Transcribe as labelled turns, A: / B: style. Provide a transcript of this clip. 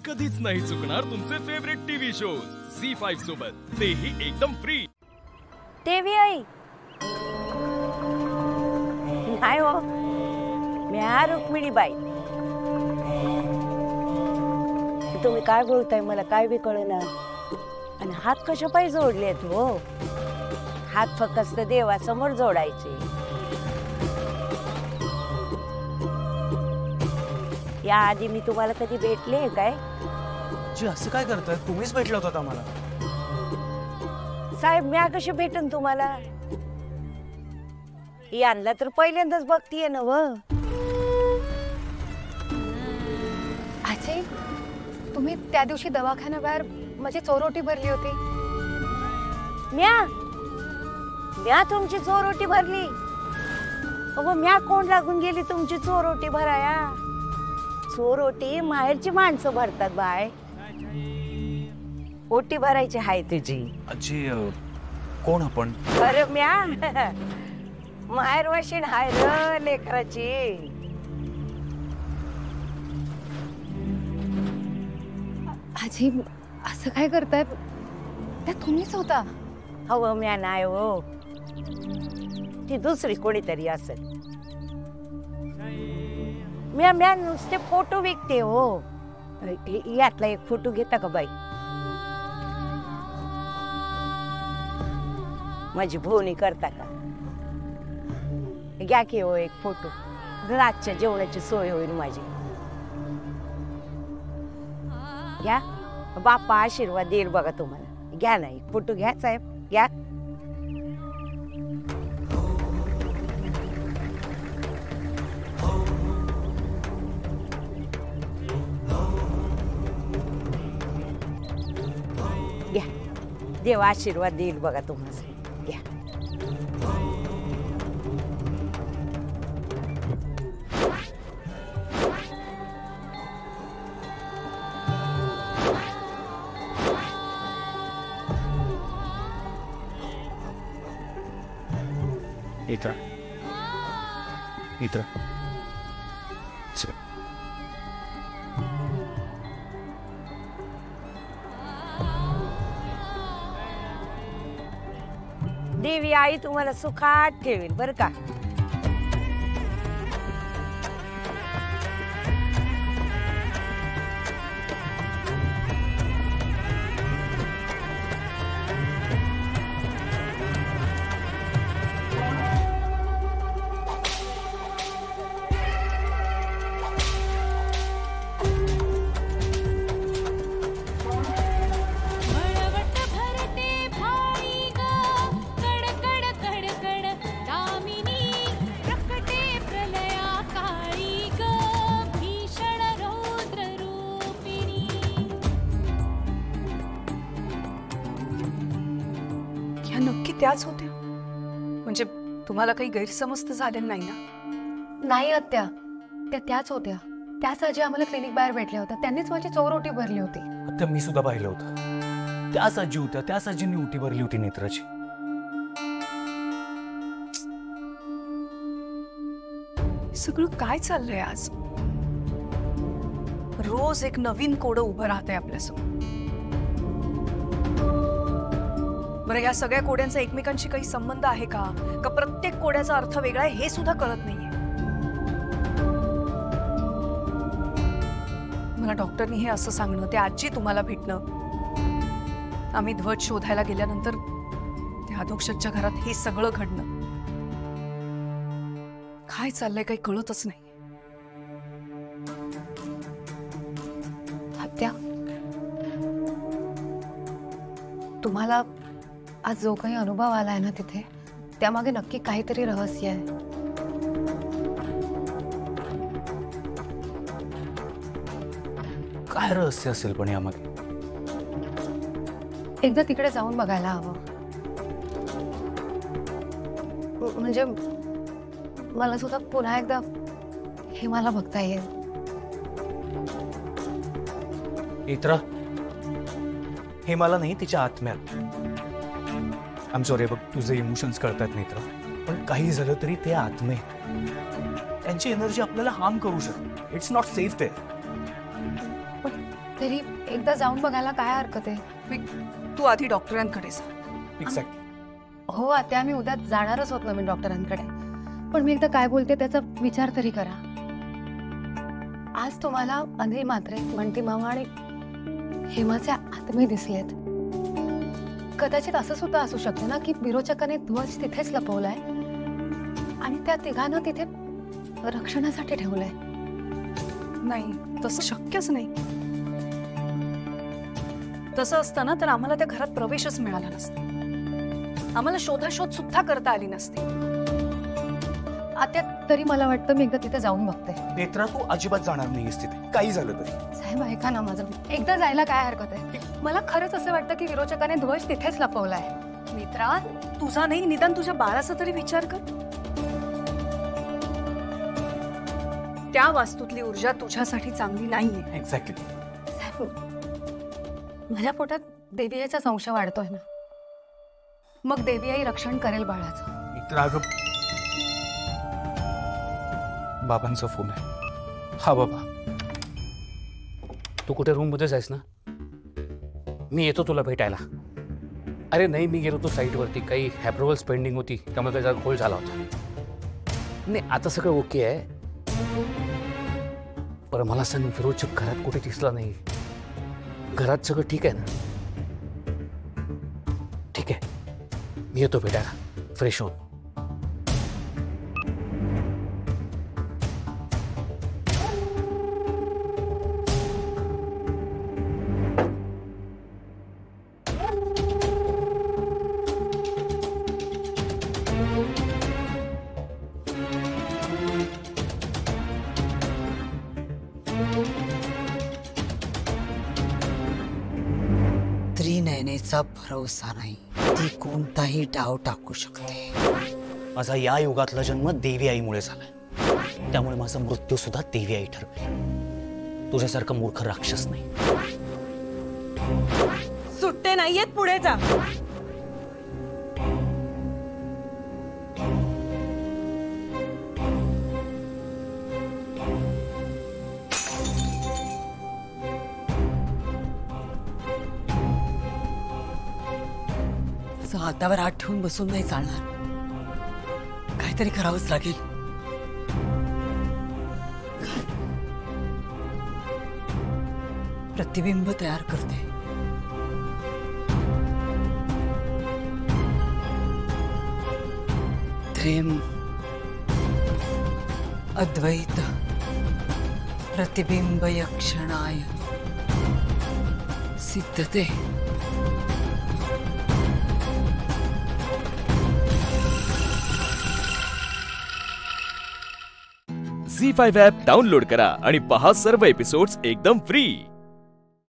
A: कधीच नाही चुकणार तुमचे फेवरेट टीव्ही शोज झी5 सोबत, तेही एकदम फ्री।
B: टीव्ही आई नाही हो, मी रुक्मिणीबाई। तुम्ही काय बोलताय मला काय बी कळेना। आणि हात कशा पायी जोडलेत हो? हात फक्त देवासमोर जोडायचे। या आधी मी तुम्हाला कधी भेटले काय?
C: जी असं काय करताय? तुम्हीच भेटला होता आम्हाला।
B: साहेब मी कशी भेटन तुम्हाला? यांना तर पहिल्यांदाच बघतीये ना व।
D: आजी तुम्ही त्या दिवशी दवाखान्याबाहेर माझी चोरोटी भरली होती।
B: म्या तुमची चोरोटी भरली? अगो म्या कोण लागून गेली तुमची चोरोटी भराया? चोरोटी माहेरची माणसं भरतात बाय। ओटी भरायची हाय तुझी।
C: आजी कोण आपण?
B: अरे म्या माहेर वशीन हाय र लेकराची।
D: आजी असं काय करताय? त्या तुम्हीच होता?
B: हो म्या नाही हो, ती दुसरी कोणीतरी असेल। म्या नुसते फोटो विकते हो। यातला एक फोटो घेता का बाई? माझी भोवणी करता का? घ्या की हो एक फोटो, रातच्या जेवणाची सोय होईल माझी। घ्या, बाप्पा आशीर्वाद देईल बघा तुम्हाला। घ्या ना एक फोटो, घ्या साहेब घ्या। घ्या, देव आशीर्वाद देईल बघा तुम्हाला। घ्या।
C: इतर इतर
B: देवी आई तुम्हाला सुखात ठेवेल बर का?
E: नक्की त्याच होत्या? म्हणजे तुम्हाला काही गैरसमज तर झालेला नाही ना?
D: नाही आत्या, त्या त्याच होत्या। त्याच आजी आम्हाला क्लिनिक बाहेर भेटल्या होत्या। त्यांनीच माझी चोरोटी भरली होती।
C: आता मी सुद्धा पाहिलं होतं। त्याच आजी होत्या, त्याच आजींनी ओटी भरली होती नेत्राची।
E: सगळं काय चाललंय आज? रोज एक नवीन कोडं उभं राहतंय आपल्यासमोर। बरं, या सगळ्या कोड्यांचा एकमेकांशी काही संबंध आहे का? का प्रत्येक कोड्याचा अर्थ वेगळा आहे हे सुद्धा कळत नाहीये। मला डॉक्टरनी हे असं सांगणं, त्या आजी तुम्हाला भेटणं, आम्ही ध्वज शोधायला गेल्यानंतर त्या अधोक्षजच्या घरात हे सगळं घडणं, काय चाललंय काही कळतच नाही।
D: आत्या, तुम्हाला आज जो काही अनुभव आलाय ना तिथे, त्यामागे नक्की काहीतरी रहस्य आहे।
C: काय रहस्य असेल पण यामध्ये?
D: एकदा तिकडे जाऊन बघायला हवं। म्हणजे मला सुद्धा पुन्हा एकदा हे मला बघता येईल।
C: इतरा, हे मला नाही, तिच्या आत्म्यात। आय एम सॉरी बघ, तुझे इमोशन्स कळतात नेत्रा, पण काही झालं तरी ते आत्मे, त्यांची एनर्जी आपल्याला हार्म करू शकते। It's not safe there.
D: पण तरी एकदा जाऊन बघायला काय हरकत आहे?
E: तू आधी डॉक्टरांकडे जा.
C: एक्झॅक्टली.
D: हो आत्या, मी उद्या जाणारच होत नवीन डॉक्टरांकडे, पण मी एकदा काय बोलते त्याचा विचार तरी करा. आज तुम्हाला अनिल म्हात्रे, बंटी मामा आणि हेमाचे आत्मे दिसलेत. कदाचित असं सुद्धा असू शकतं ना की विरोचकाने ध्वज तिथेच लपवलाय आणि त्या तिघांना तिथे रक्षणासाठी ठेवलंय.
E: नाही, तसं शक्यच नाही. तसं असतं ना तर आम्हाला त्या घरात प्रवेशच मिळाला नसता. आम्हाला शोधाशोध सुद्धा करता आली नसती.
D: आत्या, तरी मला वाटतं मी एकदा तिथे जाऊन बघते.
C: नेत्रा, तू अजिबात जाणार नाहीस तिथे, काही झालं तरी.
D: साहेब ऐका ना माझं, एकदा जायला काय हरकत आहे? मला खरंच असं वाटतं की विरोचकाने ध्वज तिथेच लपवलाय.
E: मित्रा, तुझा नाही, निदान तुझ्या बाळाचा तरी विचार कर. त्या वास्तूतली ऊर्जा तुझ्यासाठी चांगली नाहीये.
C: एक्झॅक्टली.
D: साहेब, माझ्या पोटात देवी आईचा संशय वाढतोय ना, मग देवी आई रक्षण करेल बाळाचं.
C: नेत्रा, अगं बाबांचा फोन आहे. हा बाबा.
F: तू कुठे रूम मध्ये जायस ना, मी येतो तुला भेटायला. अरे नाही, मी गेलो होतो साईटवरती, काही अप्रुव्हल्स पेंडिंग होती, त्यामुळे काही जरा घोळ झाला होता. नाही, आता सगळं ओके आहे. बरं मला सांग, विरोचक घरात कुठे दिसला नाही. घरात सगळं ठीक आहे ना? ठीक आहे, मी येतो भेटायला फ्रेश होऊन.
G: त्रिनयनेचा भरोसा नाही, ती कोणताही डाव टाकू शकते.
C: माझा या युगातला जन्म देवी आईमुळे झालाय, त्यामुळे माझा मृत्यू सुद्धा देवी आई ठरवेल. तुझ्यासारखा मूर्ख राक्षस नाही.
B: सुट्टे नाहीयेत, पुढे जा.
G: हातावर हात ठेवून बसून नाही चालणार, काहीतरी करावंच लागेल. प्रतिबिंब तयार करते. प्रेम, अद्वैत, प्रतिबिंब यक्षणाय सिद्धते.
A: झी5 ॲप डाउनलोड करा आणि पहा सर्व एपिसोड्स एकदम फ्री.